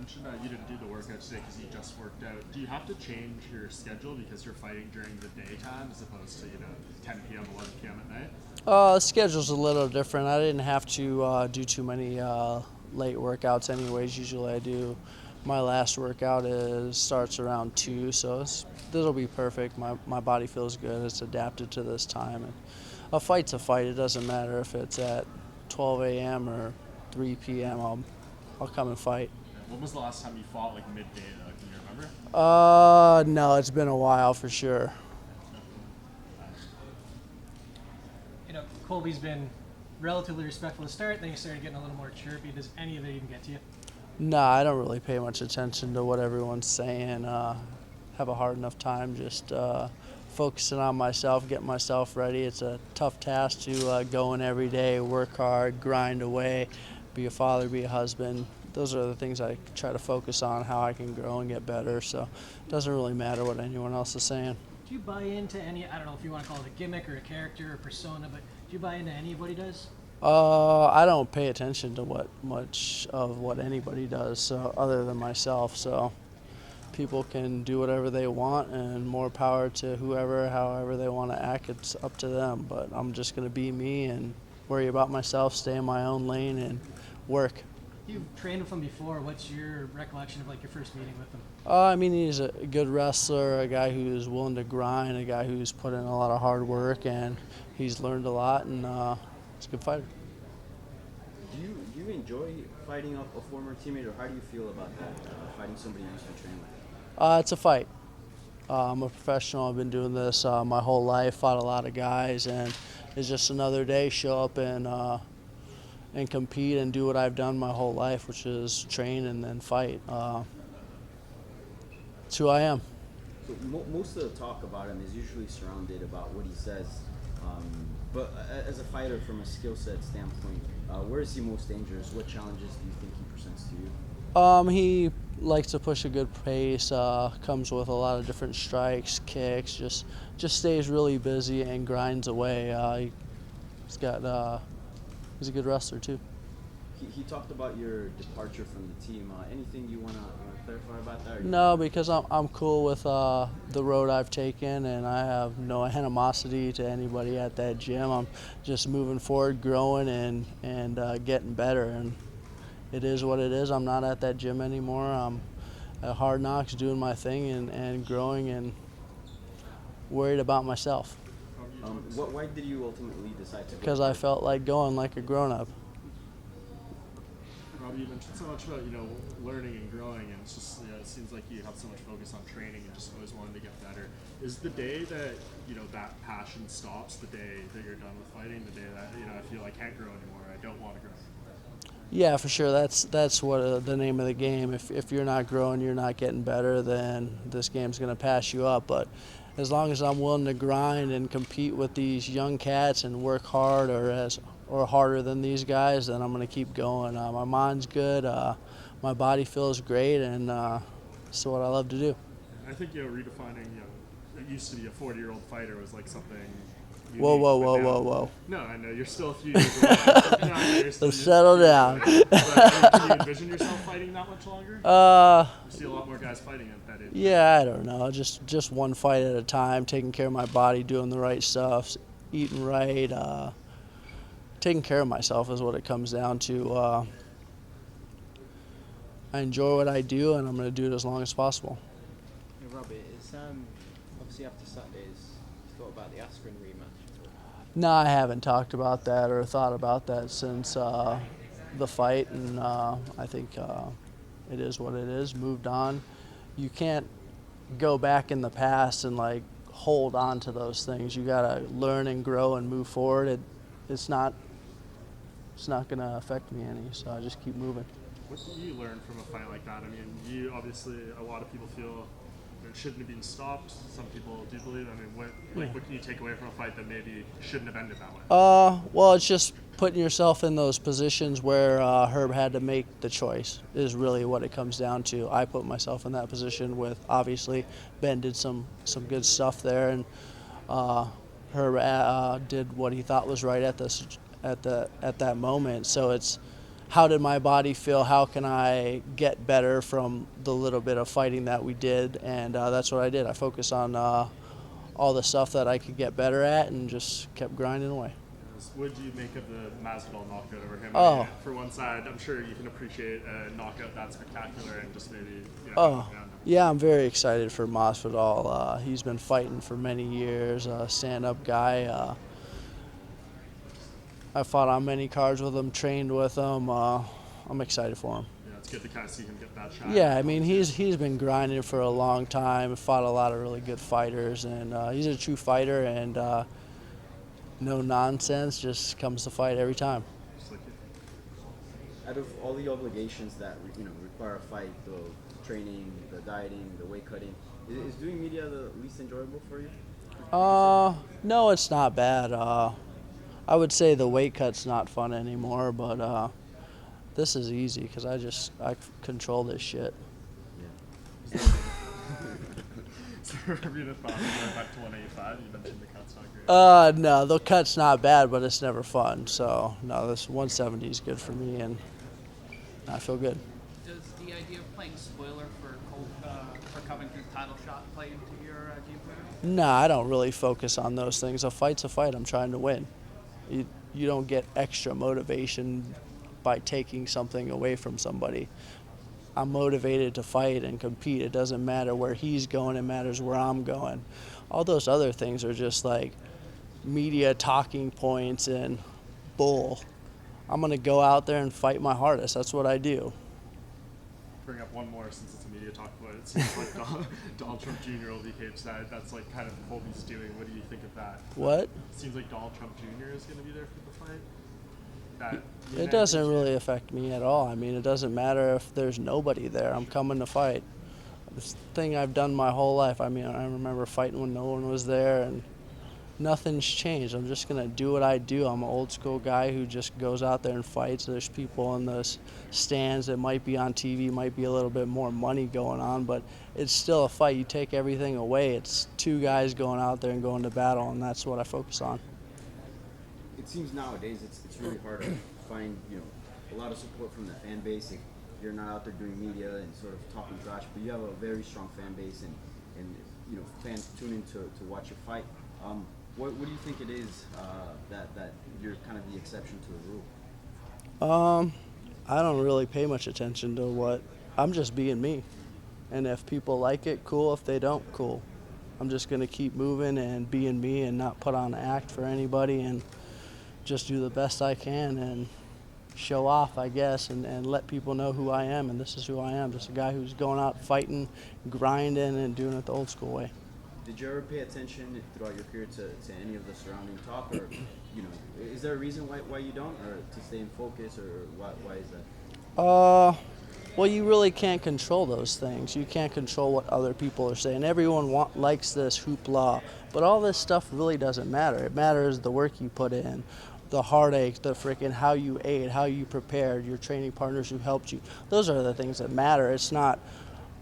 mentioned you didn't do the workout today because you just worked out. Do you have to change your schedule because you're fighting during the daytime as opposed to 10 p.m., 11 p.m. at night? The schedule's a little different. I didn't have to do too many late workouts anyways. Usually I do. My last workout starts around 2, so this'll be perfect. My body feels good. It's adapted to this time. And a fight's a fight. It doesn't matter if it's at 12 a.m. or 3 p.m. I'll come and fight. When was the last time you fought like midday? Can you remember? No, it's been a while for sure. Colby's been relatively respectful to start, then he started getting a little more chirpy. Does any of it even get to you? No, I don't really pay much attention to what everyone's saying. Have a hard enough time just focusing on myself, getting myself ready. It's a tough task to go in every day, work hard, grind away, be a father, be a husband. Those are the things I try to focus on, how I can grow and get better. So it doesn't really matter what anyone else is saying. Do you buy into any, I don't know if you want to call it a gimmick or a character or a persona, but do you buy into any of what he does? I don't pay attention to much of what anybody does, so other than myself. So people can do whatever they want, and more power to whoever, however they want to act. It's up to them. But I'm just going to be me and worry about myself, stay in my own lane, and work. You've trained with him before. What's your recollection of your first meeting with him? I mean, he's a good wrestler, a guy who's willing to grind, a guy who's put in a lot of hard work, and he's learned a lot, and he's a good fighter. Do you enjoy fighting a former teammate, or how do you feel about that, fighting somebody you used to train with? It's a fight. I'm a professional. I've been doing this my whole life, fought a lot of guys, and it's just another day, show up and compete and do what I've done my whole life, which is train and then fight. It's who I am. So most of the talk about him is usually surrounded about what he says, but as a fighter from a skill set standpoint, where is he most dangerous? What challenges do you think he presents to you? He likes to push a good pace, comes with a lot of different strikes, kicks, just stays really busy and grinds away. He's a good wrestler too. He talked about your departure from the team. Anything you want to clarify about that? No, because I'm cool with the road I've taken, and I have no animosity to anybody at that gym. I'm just moving forward, growing, and getting better. And it is what it is. I'm not at that gym anymore. I'm at Hard Knocks doing my thing and growing and worried about myself. Why did you ultimately decide to go? Because I felt like going like a grown-up. Robbie, you mentioned so much about learning and growing, and it's just it seems like you have so much focus on training and just always wanting to get better. Is the day that that passion stops, the day that you're done with fighting, the day that I feel I can't grow anymore, I don't want to grow anymore? Yeah, for sure. That's what the name of the game. If you're not growing, you're not getting better, then this game's going to pass you up. But as long as I'm willing to grind and compete with these young cats and work hard or harder than these guys, then I'm going to keep going. My mind's good, my body feels great, and it's what I love to do. I think redefining it used to be a 40-year-old fighter was like something. Whoa. No, I know you're still a few years away. Let's settle down. But, can you envision yourself fighting that much longer? You see a lot more guys fighting at that age. Yeah, I don't know. Just one fight at a time, taking care of my body, doing the right stuff, eating right, taking care of myself is what it comes down to. I enjoy what I do, and I'm going to do it as long as possible. Hey, Robbie, it's obviously after Saturday's, you thought about the Askren rematch? No, I haven't talked about that or thought about that since the fight, and I think it is what it is. Moved on. You can't go back in the past and hold on to those things. You gotta learn and grow and move forward. It's not going to affect me any, so I just keep moving. What do you learn from a fight like that? I mean, you obviously, a lot of people feel it shouldn't have been stopped. Some people do believe. I mean, what can you take away from a fight that maybe shouldn't have ended that way? Well, it's just putting yourself in those positions where Herb had to make the choice is really what it comes down to. I put myself in that position with, obviously, Ben did some good stuff there, and Herb did what he thought was right at that moment. So it's how did my body feel? How can I get better from the little bit of fighting that we did? And that's what I did. I focused on all the stuff that I could get better at and just kept grinding away. What do you make of the Masvidal knockout over him? Oh. I mean, for one side, I'm sure you can appreciate a knockout that spectacular and just maybe, Oh, yeah, I'm very excited for Masvidal. He's been fighting for many years, stand-up guy. I fought on many cards with him, trained with him. I'm excited for him. Yeah, it's good to kind of see him get that shot. Yeah, I mean, he's been grinding for a long time, fought a lot of really good fighters, and he's a true fighter, and no nonsense, just comes to fight every time. Just like you. Out of all the obligations that require a fight, the training, the dieting, the weight cutting, is doing media the least enjoyable for you? No, it's not bad. I would say the weight cut's not fun anymore, but this is easy because I control this shit. Yeah. So, Arena thought going back to 185, you mentioned the cut's not great. No, the cut's not bad, but it's never fun. So, no, this 170 is good for me, and I feel good. Does the idea of playing spoiler for Covington's title shot play into your game plan? No, I don't really focus on those things. A fight's a fight. I'm trying to win. You don't get extra motivation by taking something away from somebody. I'm motivated to fight and compete. It doesn't matter where he's going, it matters where I'm going. All those other things are just like media talking points and bull. I'm going to go out there and fight my hardest. That's what I do. Bring up one more since it's a media talk point. It seems like Donald Trump Jr. will be cage side. That's like kind of what Colby's doing. What do you think of that? What? It seems like Donald Trump Jr. is going to be there for the fight. It doesn't really affect me at all. I mean, it doesn't matter if there's nobody there. I'm coming to fight. This thing I've done my whole life. I mean, I remember fighting when no one was there, and nothing's changed. I'm just going to do what I do. I'm an old school guy who just goes out there and fights. There's people in the stands that might be on TV, might be a little bit more money going on, but it's still a fight. You take everything away. It's two guys going out there and going to battle, and that's what I focus on. It seems nowadays it's really hard to find a lot of support from the fan base. If you're not out there doing media and sort of talking trash, but you have a very strong fan base and fans tune in to watch you fight. What do you think it is that you're kind of the exception to the rule? I don't really pay much attention to what. I'm just being me, and if people like it, cool. If they don't, cool. I'm just gonna keep moving and being me and not put on an act for anybody and just do the best I can and show off, I guess, and let people know who I am, and this is who I am, just a guy who's going out fighting, grinding, and doing it the old school way. Did you ever pay attention throughout your career to any of the surrounding talk, or is there a reason why you don't, or to stay in focus, or why is that? Well, you really can't control those things. You can't control what other people are saying. Everyone likes this hoopla, but all this stuff really doesn't matter. It matters the work you put in, the heartache, the freaking how you ate, how you prepared, your training partners who helped you. Those are the things that matter. It's not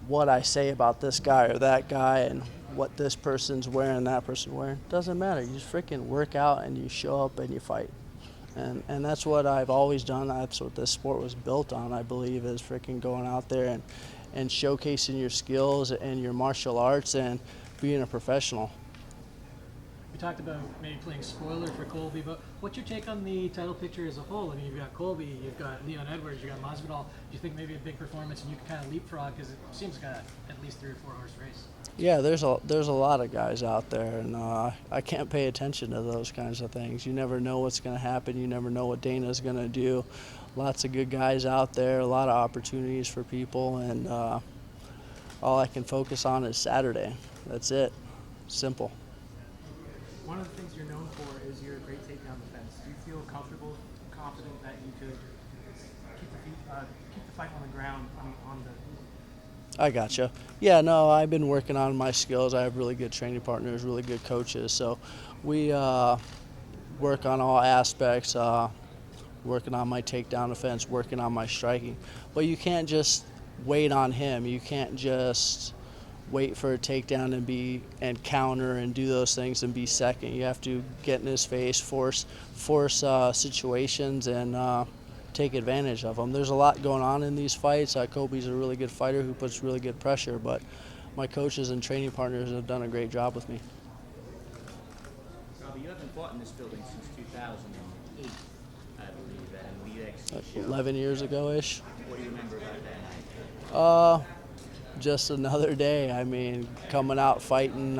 what I say about this guy or that guy and what this person's wearing, that person's wearing. It doesn't matter. You just freaking work out and you show up and you fight. And that's what I've always done. That's what this sport was built on, I believe, is freaking going out there and showcasing your skills and your martial arts and being a professional. We talked about maybe playing spoiler for Colby, but what's your take on the title picture as a whole? I mean, you've got Colby, you've got Leon Edwards, you've got Masvidal. Do you think maybe a big performance and you can kind of leapfrog, because it seems like at least 3 or 4 horse race? Yeah, there's a lot of guys out there, and I can't pay attention to those kinds of things. You never know what's going to happen. You never know what Dana's going to do. Lots of good guys out there, a lot of opportunities for people, and all I can focus on is Saturday. That's it. Simple. One of the things you're known for is your great takedown defense. Do you feel comfortable, confident that you could keep the fight on the ground on the? I gotcha. Yeah, no, I've been working on my skills. I have really good training partners, really good coaches. So we work on all aspects, working on my takedown defense, working on my striking. But you can't just wait on him. You can't just wait for a takedown and counter and do those things and be second. You have to get in his face, force situations, and take advantage of them. There's a lot going on in these fights. Colby's a really good fighter who puts really good pressure, but my coaches and training partners have done a great job with me. Robbie, you haven't fought in this building since 2008, I believe, and the UFC show. 11 years ago-ish. What do you remember about that night? Just another day. I mean, coming out fighting,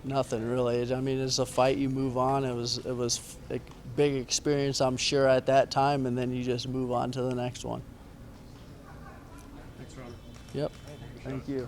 nothing really. I mean, it's a fight, you move on. It was a big experience, I'm sure, at that time, and then you just move on to the next one. Thanks, Robert. Yep. Thank you.